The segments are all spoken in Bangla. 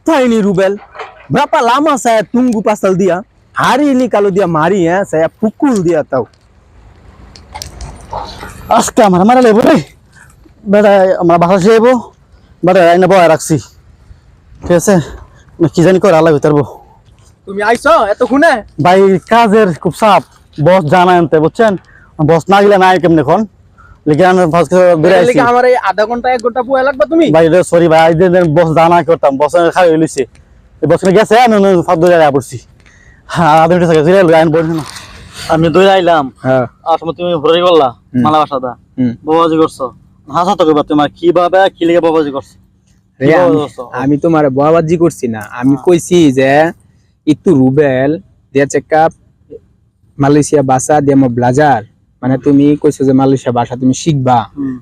Kothai ini Rubel? Berapa lama saya tunggu pasal dia? Hari ini kalau dia mari ya, saya pukul dia tahu. আজকে আমার মারা লেবো রে বেটা আমরা বাসা যাবো বেটা এনে বয় রাখছি ঠিক আছে কি জানি করে আলাদা ভিতরবো তুমি আইছো এতক্ষণে? ভাই কাজের খুব চাপ বস জানা আনতে বুঝছেন বস না গেলে নাই কেমন এখন লিখে আমি ফার্স্ট বেরে আইছি আমার এই আধা ঘন্টা 1 ঘন্টা পুয়া লাগবে তুমি? ভাই রে সরি ভাই আজ দিন বস জানা করতাম বস খাই লইছে এই বস গেছে আমি ফাদ ধরে আয়া পড়ছি হ্যাঁ আধা ঘন্টা থেকে জিরে লাইন বল না আমি দৌড়ে আইলাম হ্যাঁ আসলে তুমি ভরে গল্লা মালা বাসাদা বাবাজি করছো হাসা তো কইবা তোমার কি ভাবে কি লাগে বাবাজি করছো আমি তোমার বাবাজি করছি না আমি কইছি যে itu Rubel dia cakap Malaysia bahasa dia mau belajar মানে তুমি কইছো যে মালয়েশিয়া ভাষা তুমি শিখবা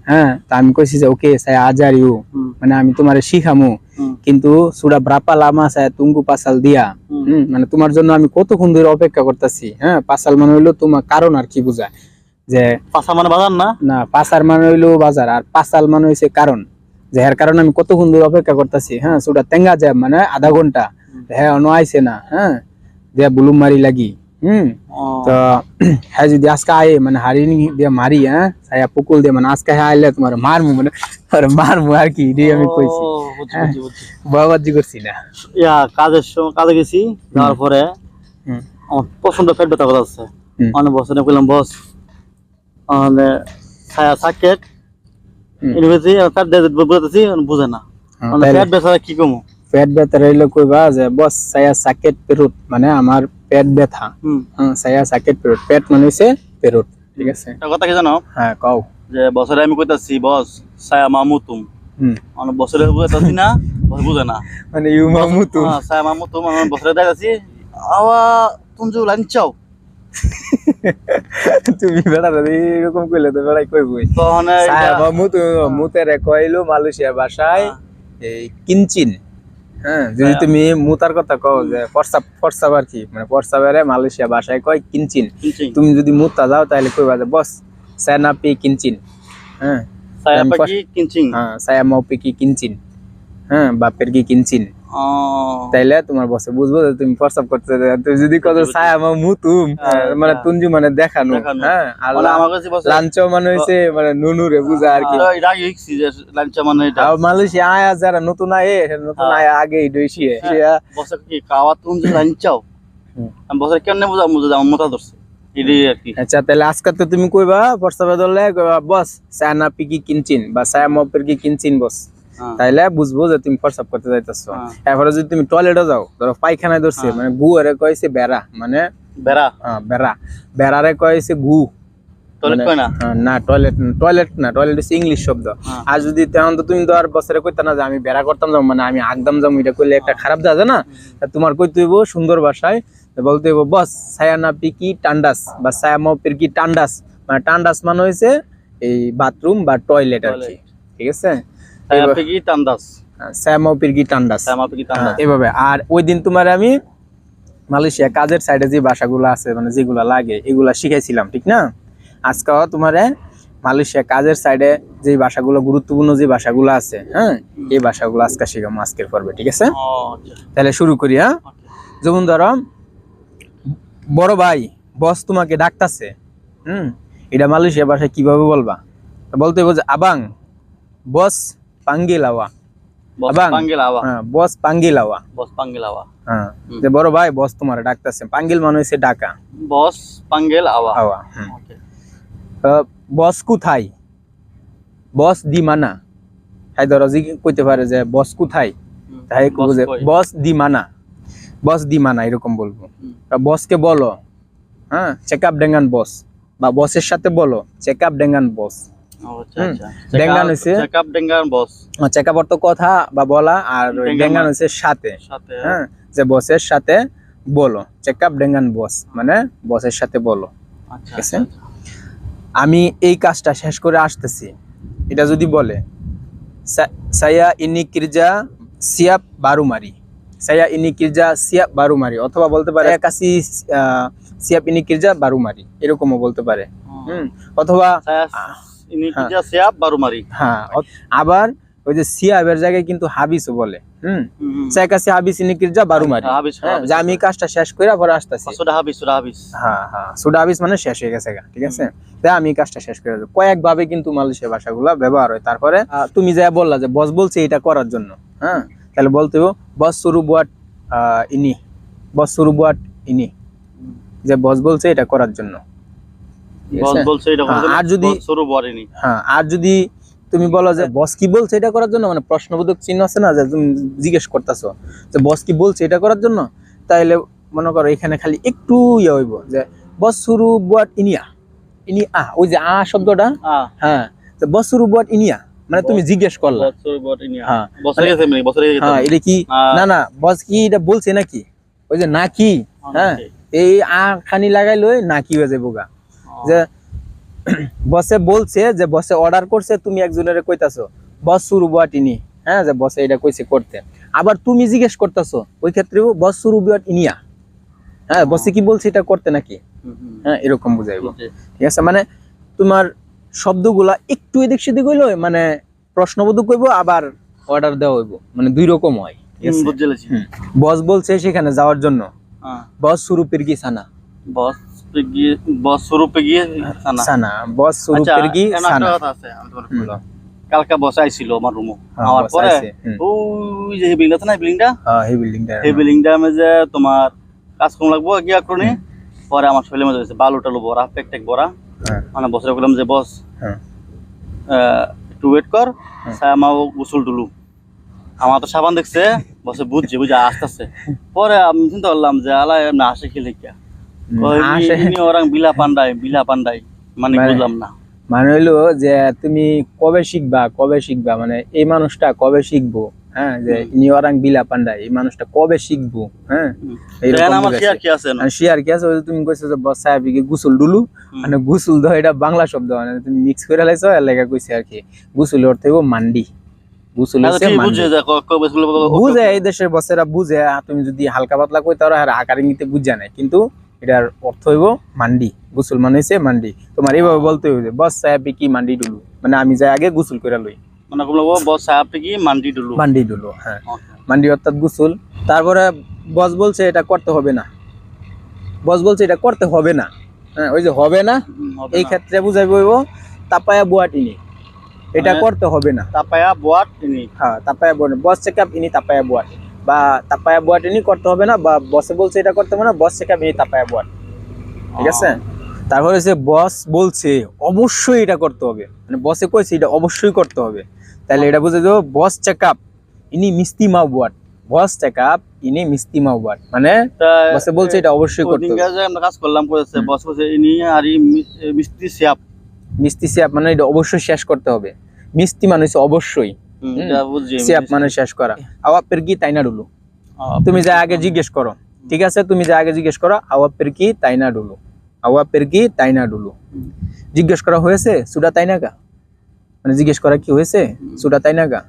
হ্যাঁ তা আমি কইছি যে ওকে saya ajar you মানে আমি তোমারে শিখামু কিন্তু sudah berapa lama saya tunggu pasal dia মানে তোমার জন্য আমি কতক্ষণ ধরে অপেক্ষা করতেছি হ্যাঁ পাসাল মানে হইলো তোমার কারণ আর কি বোঝায় যে পাসা মানে বাজার না না পাসার মানে হইলো বাজার আর পাসাল মানে হইছে কারণ যে এর কারণে আমি কতক্ষণ ধরে অপেক্ষা করতেছি হ্যাঁ sudah tengah jam মানে আধা ঘন্টা হ্যাঁ অন্য আইছে না হ্যাঁ dia belum mari lagi তো হ্যাঁ যদি আজকে আয়ে মানে হারি দিয়া মারি হ্যাঁ saya pukul dia মানে আজকে হ্যাঁ আইলে তোমার মারমু মানে আর মারমু আর কি রে আমি কইছি বুঝছি বাবাজি করছি না ইয়া কাজে গেছি যাওয়ার পরে আমার প্রচন্ড পেট ব্যথা করতেছে অনেক বছরে কইলাম বস মানে ছায়া সাকেট ইউনিভার্সিটি পেট বুঝতেছি বুঝে না মানে পেট ব্যথা কি কমু পেট ব্যথা রইলো কইবা যে বস saya sakit perut মানে আমার পেট ব্যথা saya sakit perut পেট মানে হইছে perut ঠিক আছে এটা কথা কি জানো হ্যাঁ কও যে বছরে আমি কইতাছি বস saya mamutum মানে বছরে কইতাছি না বস বুঝে না মানে ইউ মামুতুম হ্যাঁ saya mamutum মানে বছরে দেখাছি আওয়া tunju lancau তুমি বেটা এরকম কইলে তো বেটাই কইবই তো মানে saya mamutum মুতেরে কইলো মালয়েশিয়া ভাষায় এই কিনচিন হ্যাঁ যদি তুমি মুতার কথা কও যে ফরসাব আর কি মানে ফরসাবেরে মালয়েশিয়া ভাষায় কয় কিনচিন তুমি যদি মুতা যাও তাহলে কইবা যে বস saya napi kincin হ্যাঁ saya pergi kincin হ্যাঁ saya mau pergi kincin হ্যাঁ বা pergi kincin তাইলে তোমার বসে বুঝবো যে তুমি ফরসাব করতে তুমি যদি কত saya mau mutum মানে তুনজু মানে দেখানো হ্যাঁ আর আমার কাছে বসে লাঞ্চো মানে হইছে মানে নুনুরে বুঝা আর কি এটা ইক্সি যে লাঞ্চো মানে এটা আর মালয়েশিয়া আয়া যারা নতুন আয়া আগে দইছি বসে কি কাওয়া তুনজু লাঞ্চাও আমি বসে কেন বুঝা মুজা আমার মাথা ধরছে আচ্ছা তাহলে আজকে তো তুমি কইবা ফরসাবে ধরলে কইবা বস saya napi ki kincin বা saya mau pergi kincin বস তাইলে বুঝবো যে তুমি ফরসাব করতে যাইতাছো এরপরে যদি তুমি টয়লেটে যাও ধরো পায়খানায় ধরছে মানে গু আরে কইছে বেড়া মানে বেড়া বেড়ারে কইছে গু টয়লেট কই না না টয়লেট হচ্ছে ইংলিশ শব্দ আর যদি তেমন তো তুমি তো আর বছরে কইতা না যে আমি বেড়া করতাম যাম মানে আমি আগদাম যাম এটা কইলে একটা খারাপ যা না তোমার কইতে হইব সুন্দর ভাষায় বলতে হইব বস saya napi ki tandas বা saya mau pergi tandas মানে টান্ডাস মানে হইছে এই বাথরুম বা টয়লেট আর কি ঠিক আছে saya pergi tandas saya mau pergi tandas এভাবে আর ওই দিন তোমার আমি মালয়েশিয়া কাজের সাইডে যে ভাষাগুলো আছে মানে যেগুলা লাগে এগুলা শিখাইছিলাম ঠিক না আজকেও তোমারে মালয়েশিয়া কাজের সাইডে যে ভাষাগুলো গুরুত্বপূর্ণ যে ভাষাগুলো আছে হ্যাঁ এই ভাষাগুলো আজকে শিখাবো আজকের পর্বে ঠিক আছে তাহলে শুরু করি হ্যাঁ যেমন ধরো বড় ভাই বস তোমাকে ডাকতাছে এটা মালয়েশিয়া ভাষায় কিভাবে বলবা বলতে হবে যে আবাং বস পাঙ্গিলাওয়া আবাং হ্যাঁ বস পাঙ্গিলাওয়া হ্যাঁ যে বড় ভাই বস তোমারে ডাকতাছে পাঙ্গিল মানে হইছে ডাকা বস পাঙ্গিলাওয়া বস কোথায় বস দি মানা হাই ধরো জি কইতে পারে যে বস কোথায় তাই বুঝে বস দি মানা এরকম বলবো বসকে বলো হ্যাঁ চেকআপ ডেঙ্গান বস বা বসের সাথে বলো চেকআপ ডেঙ্গান বস ডেঙ্গান হইছে চেকআপ ডেঙ্গান বস চেকআপ অর্থ কথা বা বলা আর ডেঙ্গান হইছে সাথে হ্যাঁ যে বসের সাথে বলো চেকআপ ডেঙ্গান বস মানে বসের সাথে বলো ঠিক আছে আমি এই কাজটা শেষ করে আসতেছি এটা যদি বলে saya ini kerja siap baru mari saya ini kerja siap baru mari অথবা বলতে পারে kasih siap ini kerja baru mari এরকমও বলতে পারে অথবা ini kerja siap baru mari হ্যাঁ আবার ওই যে সিয়াবের জায়গায় কিন্তু হাবিসও বলে চেক আছে হাবিস নিকিরজা বারুমারি, যে আমি কাজটা শেষ করে পরে আসতেছি। হ্যাঁ সুডা হাবিস মানে শেষ হয়ে গেছে, ঠিক আছে, তাই আমি কাজটা শেষ করে দেবো। কয়েকভাবে কিন্তু মালয়েশিয়া ভাষাগুলো ব্যবহার হয়। তারপরে তুমি যা বললা যে বস বলছে এটা করার জন্য, হ্যাঁ, তাহলে বলতে হবে বস সুরু বুয়াট ইনি, বস সুরু বুয়াট ইনি, যে বস বলছে এটা করার জন্য। আর যদি হ্যাঁ, আর যদি তুমি বলো যে বস কি বলছে এটা করার জন্য, মানে প্রশ্নবোধক চিহ্ন আছে না, যে তুমি জিজ্ঞেস করতেছো যে বস কি বলছে এটা করার জন্য, তাইলে মনে করো এখানে খালি একটু ইয়ে হইব যে বস শুরু বুয়াট ইনিয়া, ইনি ওই যে শব্দটা, হ্যাঁ, বস শুরু বুয়াট ইনিয়া মানে তুমি জিজ্ঞেস করলা, হ্যাঁ এটা কি না বস কি এটা বলছে নাকি, ওই যে নাকি, হ্যাঁ, এই খানি লাগাই লই নাকি হয়ে যাবো গা, যে বসে বলছে, যে বসে অর্ডার করছে, তুমি একজনের কইতাছো বস শুরু বুয়াট ইনি, হ্যাঁ, যে বসে এটা কইছে করতে, আবার তুমি জিজ্ঞেস করতেছো, ওই ক্ষেত্রেও বস শুরু বুয়াট ইনিয়া, হ্যাঁ, বসে কি বলছে এটা করতে নাকি, হ্যাঁ, এরকম বুঝাইবো, ঠিক আছে। মানে তোমার শব্দগুলা একটু এদিক সেদিক হইলো, মানে প্রশ্নবোধক হইব, আবার অর্ডার দেওয়া হইব, মানে দুই রকম হয়, ঠিক আছে। বস বলছে সেখানে যাওয়ার জন্য, বস শুরু পেরগি সানা, সানা, বস শুরু পেরগি সানা। কালকা বসে আইছিল আমার রুমে, আমার পরে ওই যে বিল্ডিং আছে না, বিল্ডিংটা, এই বিল্ডিংটা আমি যে তোমার কাজ কম লাগবো গিয়া করনি, পরে আমার শরীরে মধ্যে হয়েছে বালু টালু ভরা, পেক ভরা, মানে বসে বললাম যে বস একটু ওয়েট কর, আমার গোসল টুলু, আমার তো সাবান দেখছে, বসে বুঝছে আসতেছে, পরে আমি চিন্তা করলাম যে আলাই এমনি আসে খেলে কিয়া ওরা বিলা পান্ডাই, মানে বুঝলাম না, মানে হইলো যে তুমি কবে শিখবা, মানে এই মানুষটা কবে শিখবো, হ্যাঁ, যে ইনি ওরাং বিলা পান্ডাই, এই মানুষটা কবে শিখবো, হ্যাঁ, শিয়ার কি আছে, তুমি কইছো যে বস সাহেবকে গোসল ডুলু, মানে গোসল দাও, এটা বাংলা শব্দ, মানে তুমি মিক্স করে লাইছো, এর লাগা কইছে আর কি, গোসল অর্থ হইবো মান্ডি, গোসল হচ্ছে মান্ডি, বুঝে এই দেশের বসেরা বুঝে, তুমি যদি হালকা পাতলা কই তারা আর আকার ইঙ্গিতে বুঝা নাই, কিন্তু এটার অর্থ হইব মান্ডি, গোসল মানে হচ্ছে মান্ডি। তোমার এইভাবে বলতে হইবে বস সাহেব কি মান্ডি ডুলু, মানে আমি যাই আগে গোসল করে লই, মানে বস সাহেব কি মান্ডি ডুলু, হ্যাঁ, মান্ডি অর্থাৎ গোসল। তারপরে বস বলছে এটা করতে হবে না, বস বলছে এটা করতে হবে না, হ্যাঁ, ওই যে হবে না, এই ক্ষেত্রে বুঝাইব হইব তাপায়া বুয়াট ইনি, এটা করতে হবে না, তাপায়া বুয়াট ইনি, হ্যাঁ, তাপায়া বুয়াট, বস চেকআপ ইনি তাপায়া বুয়াট, বা তাপায়া বুয়াট ইনি করতে হবে না, বা বসে বলছে এটা করতে হবে না, বস চেকআপ ইনি তাপায়া বুয়াট, ঠিক আছে। তারপরে হচ্ছে বস বলছে অবশ্যই এটা করতে হবে, মানে বসে কইছে এটা অবশ্যই করতে হবে, তাহলে এটা বুঝে দেবো বস চেকআপ ইনি মিস্তি মা বুয়াট, বস চেকআপ ইনি মিস্তি মা বুয়াট, মানে বসে বলছে এটা অবশ্যই করতে হবে। আমরা কাজ করলাম, কইছে বস বলছে ইনি আর মিস্তি সিয়াপ, মিস্তি সিয়াপ মানে এটা অবশ্যই শেষ করতে হবে, মিস্তি মানে হচ্ছে অবশ্যই, সিয়াপ মানে শেষ করা। আওয়াপের কি তাই না ডুলু, তুমি যা আগে জিজ্ঞেস করো, ঠিক আছে, তুমি যা আগে জিজ্ঞেস করো আওয়াপের কি তাই না ডুলু, আওয়াপের কি তাই না ডুলু, জিজ্ঞেস করা হয়েছে সুডা তাই না গা, মানে জিজ্ঞেস করা কি হয়েছে সুডা তাই না গা,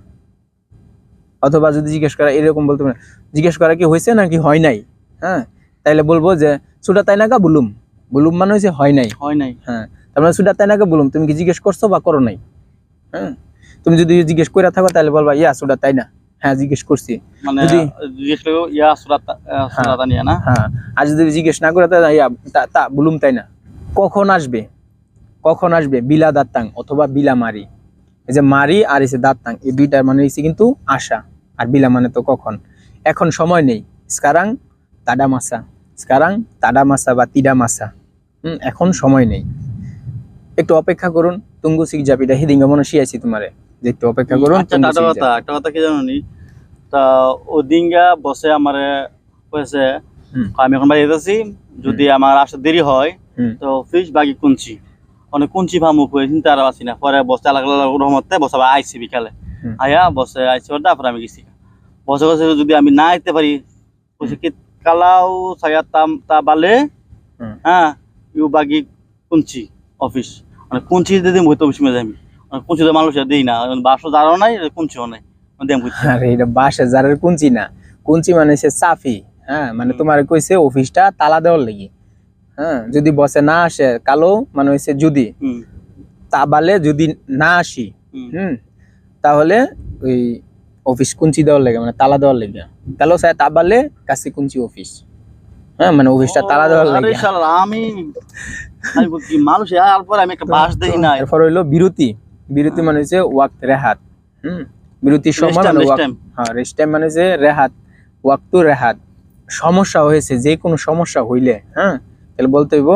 অথবা যদি জিজ্ঞেস করা এরকম বলতে পারে জিজ্ঞেস করা কি হয়েছে নাকি হয় নাই, হ্যাঁ, তাইলে বলবো যে সুডা তাই না গা বুলুম, বুলুম মানে হয়েছে হয় নাই, হ্যাঁ, তার মানে সুডা তাই না গা বুলুম, তুমি কি জিজ্ঞেস করছো বা করো নাই, হ্যাঁ, তুমি যদি জিজ্ঞেস করে থাকো তাহলে বলবা ইয়া সুডা তাই না, হ্যাঁ জিজ্ঞেস করছি, মানে জিজ্ঞেস করো ইয়া সুডা নিয়া না, হ্যাঁ, আর যদি জিজ্ঞেস না করে তাহলে ইয়া তা বুলুম তাই না। কখন আসবে, কখন আসবে, বিলা দাত্তাং অথবা বিলা মারি, এই যে মারি আর এসে দাত্তাং, এই দুইটার মানে হচ্ছে কিন্তু আশা, আর বিলা মানে তো কখন, এখন সময় নেই, স্কারাং তাডা মাসা, স্কারাং তাডা মাসা বা তিডা মাসা, এখন সময় নেই, একটু অপেক্ষা করুন, তুঙ্গু শিখ যাবিটা হিদিঙ্গা মনে শিয়াইছি তোমারে, যে একটু অপেক্ষা করুন। একটা কথা কি জানো নি, তা ও দিঙ্গা বসে আমারে কইছে আমি এখন বাইরে যাচ্ছি, যদি আমার আসতে দেরি হয় তো ফিস বাকি কুঞ্চি, অনেক কুঞ্চি ভামু কই চিন্তা আর আছি না, পরে বসে আলাদা রহমতে বসে আইছি বিকালে, আয়া বসে আইছি ওর তারপরে আমি গেছি, বসে বসে যদি আমি না আইতে পারি বসে কি কালাও saya তা বালে, হ্যাঁ, ইউ বাকি কুঞ্চি অফিস, মানে কুঞ্চি দিদি হইতো অফিস মে যাই, কুঞ্চি তো মানুষ দেই না, বাসও জারও নাই কুঞ্চিও নাই, আরে এটা 22,000 কুঞ্চি না, কুঞ্চি মানে হচ্ছে চাফি, হ্যাঁ, মানে তোমার কইছে অফিসটা তালা দেওয়ার লাগি, হ্যাঁ, যদি বসে না আসে কালো মানে হচ্ছে যদি, তা বালে যদি না আসি, তাহলে ওই অফিস কুঞ্চি দেওয়ার লেগে মানে তালা দেওয়ার লেগে তাহলে সায়া তাবালে কাছে কুঞ্চি অফিস হ্যাঁ মানে অফিসটা তালা দেওয়ার আরে লেগে শালা আমি কি মানুষ আর পরে আমি একটা বাস দেখি না এরপর হইলো বিরতি বিরতি মানে হচ্ছে ওয়াক্ত রেহাত বিরতির সময় মানে হ্যাঁ রেস্ট টাইম মানে যে রেহাত ওয়াক্ত রেহাত সমস্যা হয়েছে যে কোনো সমস্যা হইলে হ্যাঁ তাহলে বলতে হইব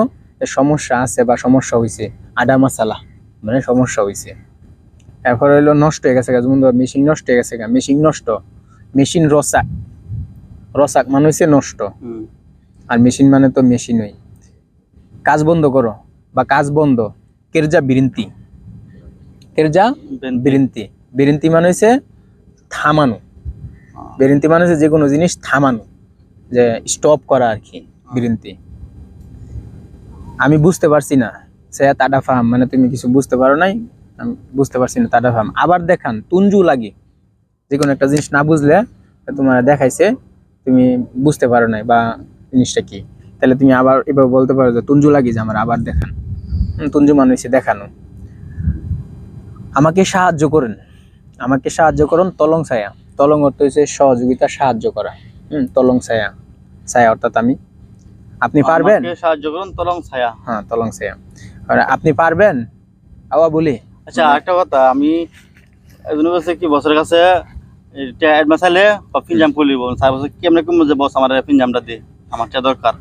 সমস্যা আছে বা সমস্যা হয়েছে আডা মাসালা মানে সমস্যা হয়েছে এরপর হইলো নষ্ট হয়ে গেছে যেমন মেশিন নষ্ট হয়ে গেছে মেশিন নষ্ট মেশিন রসাক রসাক মানে হচ্ছে নষ্ট আর মেশিন মানে তো মেশিনই কাজ বন্ধ করো বা কাজ বন্ধ কেরজা বিরিন্তি কেরজা বিরিন্তি বিরিন্তি মানে হচ্ছে থামানো বিরিন্তি মানে হচ্ছে যে কোনো জিনিস থামানো যে স্টপ করা আর কি বিরিন্তি আমি বুঝতে পারছি না সে তাডা ফাহাম মানে তুমি কিছু বুঝতে পারো নাই আমি বুঝতে পারছি না তাডা ফাহাম আবার দেখান তুঞ্জু লাগে যে কোনো একটা জিনিস না বুঝলে তোমার দেখাইছে তুমি বুঝতে পারো নাই বা জিনিসটা কি তাহলে তুমি আবার এভাবে বলতে পারো যে তুঞ্জু লাগি যে আমার আবার দেখান তুঞ্জু মানে হচ্ছে দেখানো আমাকে সাহায্য করুন আমাকে সাহায্য করুন তলং ছায়া তলং অর্থ হচ্ছে সহযোগিতা সাহায্য করা তলং ছায়া ছায়া অর্থাৎ আমি আপনি পারবেন আমাকে সাহায্য করুন তলং ছায়া হ্যাঁ তলং ছায়া আর আপনি পারবেন আওয়া বলি আচ্ছা একটা কথা আমি একজনের কাছে কি বসের কাছে এটা অ্যাডভান্স আইলে ফিনজাম করিব স্যার বসে কি আমরা কম যে বস আমার ফিনজামটা দে আমারটা দরকার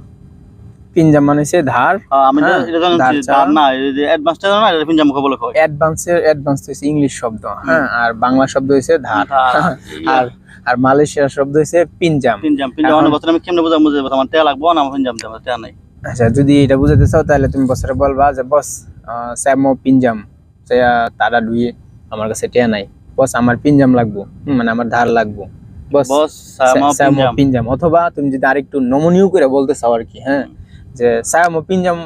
পিনজাম মানে হচ্ছে ধার আমি এটা জানি ধার না এই যে অ্যাডভান্সটা না এটা ফিনজাম কে বলে কয় অ্যাডভান্স হচ্ছে ইংলিশ শব্দ হ্যাঁ আর বাংলা শব্দ হচ্ছে ধার আর আর মালয়েশিয়ার শব্দ হচ্ছে পিনজাম পিনজাম পিনজাম অনেক বছর আমি কেমনে বুঝাবো যে আমার টাকা লাগবে না আমার পিনজাম আমার টাকা নাই আচ্ছা যদি এটা বুঝাতে চাও তাহলে তুমি বছরে বলবা যে বস স্যামো পিনজাম তারা দুই আমার কাছে টাকা নাই বস আমার পিনজাম লাগবো মানে আমার ধার লাগবো বস স্যামো পিনজাম অথবা তুমি যদি আরেকটু নমনীয় করে বলতে চাও আর কি হ্যাঁ যে স্যামো পিনজাম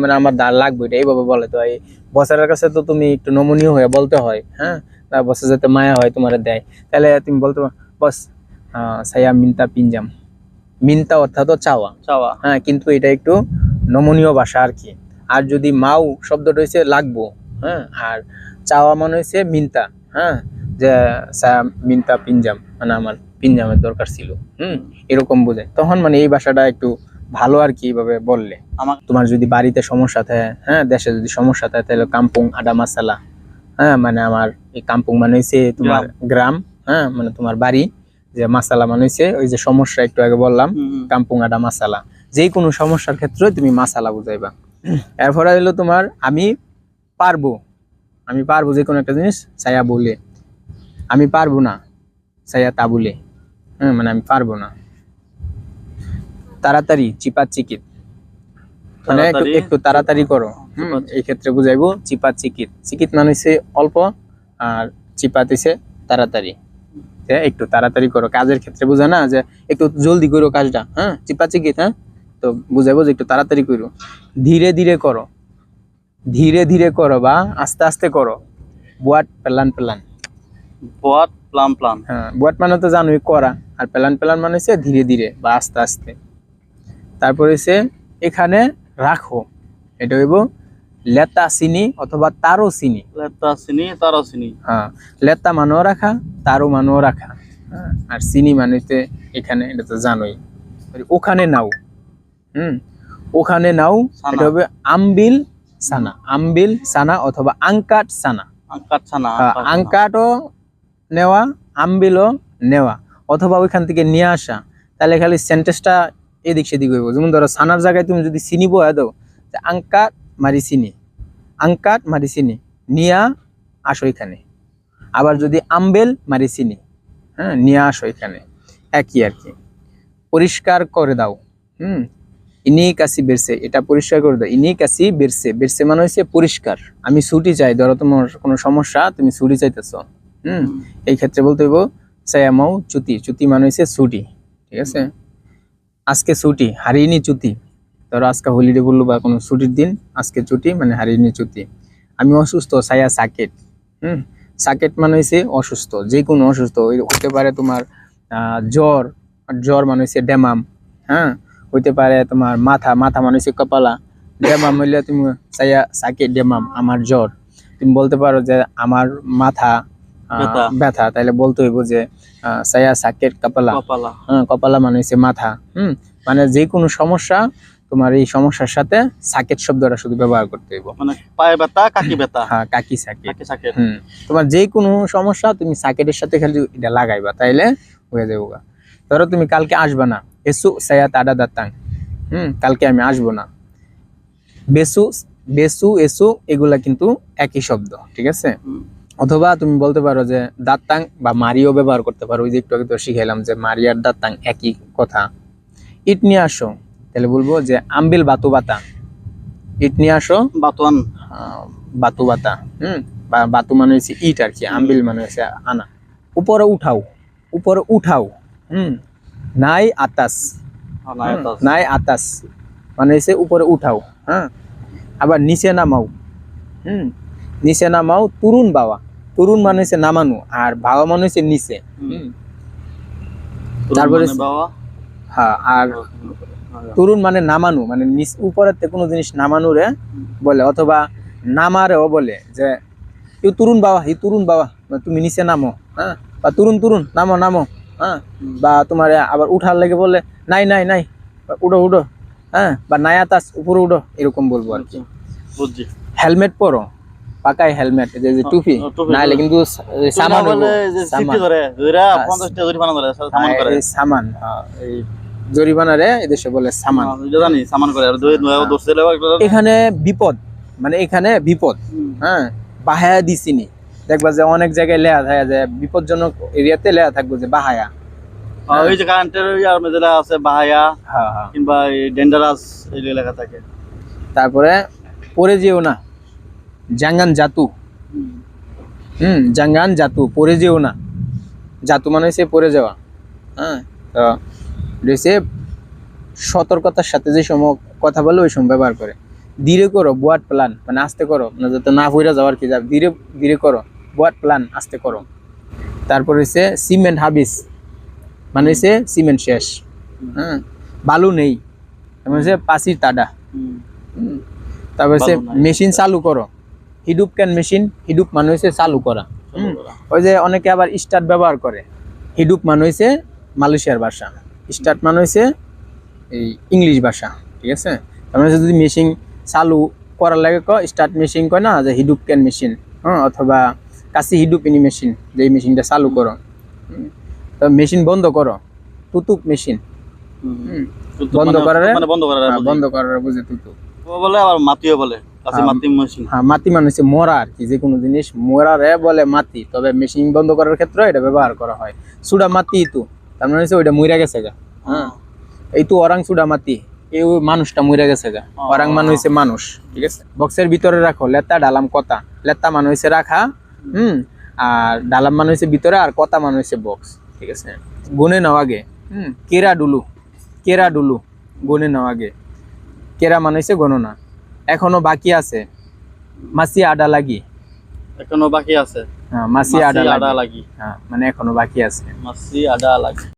মানে আমার ধার লাগবে এটা এইভাবে বলে তো এই বছরের কাছে তো তুমি একটু নমনীয় হয়ে বলতে হয় হ্যাঁ তার বছর যাতে মায়া হয় তোমার দেয় তাহলে তুমি বলতে পারো বস সায়া মিন্তা পিনজাম মিন্তা অর্থাৎ চাওয়া চাওয়া হ্যাঁ কিন্তু এটা একটু নমনীয় ভাষা আর কি আর যদি মাও শব্দটা হচ্ছে লাগবো হ্যাঁ আর চাওয়া মানে হচ্ছে মিন্তা হ্যাঁ যে সায়া মিন্তা পিনজাম মানে আমার পিনজামের দরকার ছিল এরকম বোঝায় তখন মানে এই ভাষাটা একটু ভালো আর কি এইভাবে বললে তোমার যদি বাড়িতে সমস্যা থাকে হ্যাঁ দেশে যদি সমস্যা থাকে তাহলে কাম্পুং আডা মাসালা হ্যাঁ মানে আমার এই কাম্পুং মানে হচ্ছে তোমার গ্রাম হ্যাঁ মানে তোমার বাড়ি যে মাসালা মানে হচ্ছে ওই যে সমস্যা একটু আগে বললাম কাম্পুং আডা মাসালা যে কোনো সমস্যার ক্ষেত্রে তুমি মাসালা বুঝাইবা এরপরে হলো তোমার আমি পারবো যে কোনো একটা জিনিস ছায়া বলে আমি পারবো না ছায়া তা বলে হ্যাঁ মানে আমি পারবো না তাড়াতাড়ি চিপাত চিকিত মানে একটু তাড়াতাড়ি করো এই ক্ষেত্রে বুঝাইবো চিপাত চিকিত চিকিত মানে হচ্ছে অল্প আর চিপাত হচ্ছে তাড়াতাড়ি একটু তাড়াতাড়ি করো কাজের ক্ষেত্রে বোঝা না যে একটু জলদি করো কাজটা হ্যাঁ চিপাত চিকিত হ্যাঁ তো বুঝাইবো যে একটু তাড়াতাড়ি করো ধীরে ধীরে করো বা আস্তে আস্তে করো বুয়াট প্লান বুয়াট প্লান হ্যাঁ বুয়াট মানে তো জানোই করা আর প্লান মানে হচ্ছে ধীরে ধীরে বা আস্তে আস্তে তারপরে হচ্ছে এখানে রাখো এটা হইব লেতা চিনি অথবা তারো চিনি হ্যাঁ লেতা মানেও রাখা তারো মানেও রাখা আর চিনি মানেতে এখানে এটা তো জানোই ওখানে নাও ওখানে নাও এটা হবে আমবিল সানা অথবা আংকাট সানা আংকাটও নেওয়া আমবিলও নেওয়া অথবা ওইখান থেকে নিয়ে আসা তাহলে খালি সেন্টেন্সটা এদিক সেদিক হইব যেমন ধরো সানার জায়গায় তুমি যদি চিনি বয়া দাও আংকাট মারি চিনি নিয়া আসো এখানে আবার যদি আমবেল মারি চিনি হ্যাঁ নিয়ে আসো এখানে একই আর কি পরিষ্কার করে দাও ইনি কাশি বেরছে এটা পরিষ্কার করে দাও ইনি কাশি বেরছে মানে হচ্ছে পরিষ্কার আমি ছুটি চাই ধরো তোমার কোনো সমস্যা তুমি ছুটি চাইতেছ এই ক্ষেত্রে বলতে হইব সায়ামাও চুতি মানে হচ্ছে ছুটি ঠিক আছে আজকে ছুটি হারিয়ে ছুটি ধরো আজকে হলিডে বললো বা কোনো ছুটির দিন আজকে ছুটি মানে হারিয়ে ছুটি আমি অসুস্থ সায়া সাকেট সাকেট মানে হচ্ছে অসুস্থ যে কোনো অসুস্থ হতে পারে তোমার জ্বর মানে হচ্ছে ডেমাম হ্যাঁ হইতে পারে তোমার মাথা মানে হচ্ছে কপালা ডেমাম হইলে তুমি সায়া সাকেট ডেমাম আমার জ্বর তুমি বলতে পারো যে আমার মাথা ব্যথা, তাহলে বলতে হইব যে সায়া সাকেট কাপালা। কপালা। কপালা মানে হচ্ছে মাথা। মানে যে কোনো সমস্যা, তোমার এই সমস্যার সাথে সাকেট শব্দটা শুধু ব্যবহার করতে হইব। মানে পায়ে ব্যথা, কাকি ব্যথা। হ্যাঁ, কাকি সাকেট। কাকি সাকেট। তোমার যে কোনো সমস্যা তুমি সাকেটের সাথে খালি এটা লাগাইবা, তাইলে হয়ে যাবে। ধরো তুমি কালকে আসবা না, এসু সায়া তাডা দাতাং, কালকে আমি আসবো না। বেসু, বেসু, এসু এগুলা কিন্তু একই শব্দ, ঠিক আছে। অথবা তুমি বলতে পারো যে দাতাং বা মারিও ব্যবহার করতে পারো। ওই যে একটু আগে তো শিখাইলাম যে মারিয়ার দাতাং একই কথা। ইট নিয়ে আসো, তাহলে বলবো যে আম্বিল বাতু বাতা। ইট নিয়ে আসো, বাতুয়ান। বাতু বাতা। বা বাতু মানে হচ্ছে ইট আর কি, আম্বিল মানে হচ্ছে আনা। উপরে উঠাও, উপরে উঠাও। নাই আতাস, নাই আতাস মানে হচ্ছে উপরে উঠাও। হ্যাঁ, আবার নিচে নামাও। নিচে নামাও, তুরুন বাওয়া। তুরুন মানে হচ্ছে নামানো, আর বাওয়া মানে হচ্ছে নিচে। তারপরে হ্যাঁ, আর তুরুন মানে নামানো, মানে উপরের কোনো জিনিস নামানো রে বলে, অথবা নামারেও বলে যে ইউ তুরুন বাবা, ই তুরুন বাবা, তুমি নিচে নামো। হ্যাঁ, বা তুরুন তুরুন নামো নামো। হ্যাঁ, বা তোমার আবার উঠার লেগে বলে নাই নাই নাই, উঠো উঠো। হ্যাঁ, বা নায়াতাস উপরে উঠো, এরকম বলবো আর কি। হেলমেট পরো, পাকাই হেলমেট, যে টুপি, নাইলে কিন্তু সামান সামান, এই জরিমানা রে এদেশে বলে সামান। জানি সামান করে। আর এখানে বিপদ, মানে এখানে বিপদ। হ্যাঁ, বাহায়া দিছিনি, দেখবা যে অনেক জায়গায় লেয়া থাকে যে বিপজ্জনক এরিয়াতে লেয়া থাকবো যে বাহায়া। ওই যে কারেন্টের যেটা আছে বাহায়া, কিংবা ডেঞ্জারাস এই এলাকা থাকে। তারপরে পরে যেও না, জাঙ্গান জাতু। জাঙ্গান জাতু, পরে যেও না। জাতু মানে হচ্ছে পরে যাওয়া। হ্যাঁ, তো রয়েছে সতর্কতার সাথে যে সময় কথা বলে ওই সময় ব্যবহার করে। ধীরে করো, বুয়াট প্ল্যান, মানে আস্তে করো, মানে যাতে না হইরা যাওয়ার কি, ধীরে ধীরে করো, বুয়াট প্ল্যান, আস্তে করো। তারপর হচ্ছে সিমেন্ট হাবিস, মানে হচ্ছে সিমেন্ট শেষ। হ্যাঁ, বালু নেই, মানে হচ্ছে পাসির তাডা। তারপর হচ্ছে মেশিন চালু করো, হিডুপ ক্যান মেশিন। হিডুপ মানে হচ্ছে চালু করা। ওই যে অনেকে আবার স্টার্ট ব্যবহার করে। হিডুপ মানে হচ্ছে মালয়েশিয়ার ভাষা, স্টার্ট মানে হচ্ছে এই ইংলিশ ভাষা, ঠিক আছে। তার মানে যদি মেশিন চালু করার লাগে স্টার্ট মেশিন কয় না, যে হিডুপ ক্যান মেশিন। হ্যাঁ, অথবা কাশি হিডুপ ইনি মেশিন, যে মেশিনটা চালু করো। তো মেশিন বন্ধ করো, তুতুপ মেশিন। বন্ধ করার, বন্ধ করার বুঝে তুতুপ বলে। আবার মাতিও বলে, মাতি মেশিন। হ্যাঁ, মাতি মানে হচ্ছে মরা আর কি, যে কোনো জিনিস মরারে বলে মাতি। তবে মেশিন বন্ধ করার ক্ষেত্রে এটা ব্যবহার করা হয়। সুডা মাতি তো, তার মানে হচ্ছে ওইটা মইরা গেছে গা। হ্যাঁ, এই তো অরাং সুডা মাতি, এই মানুষটা মইরা গেছে গা। অরাং মানে হচ্ছে মানুষ, ঠিক আছে। বক্সের ভিতরে রাখো, লেত্তা ডালাম কথা। লেত্তা মানে হচ্ছে রাখা, আর ডালাম মানে হচ্ছে ভিতরে, আর কথা মানে হচ্ছে বক্স, ঠিক আছে। গুনে নাও আগে। কেরা ডুলু, কেরা ডুলু, গুনে নাও আগে। কেরা মানে হচ্ছে গণনা। এখনো বাকি আছে, মাসি আডা লাগি। এখনো বাকি আছে। হ্যাঁ, মাসি আডা লাগি। লাগি। হ্যাঁ, মানে এখনো বাকি আছে, মাসি আডা লাগি।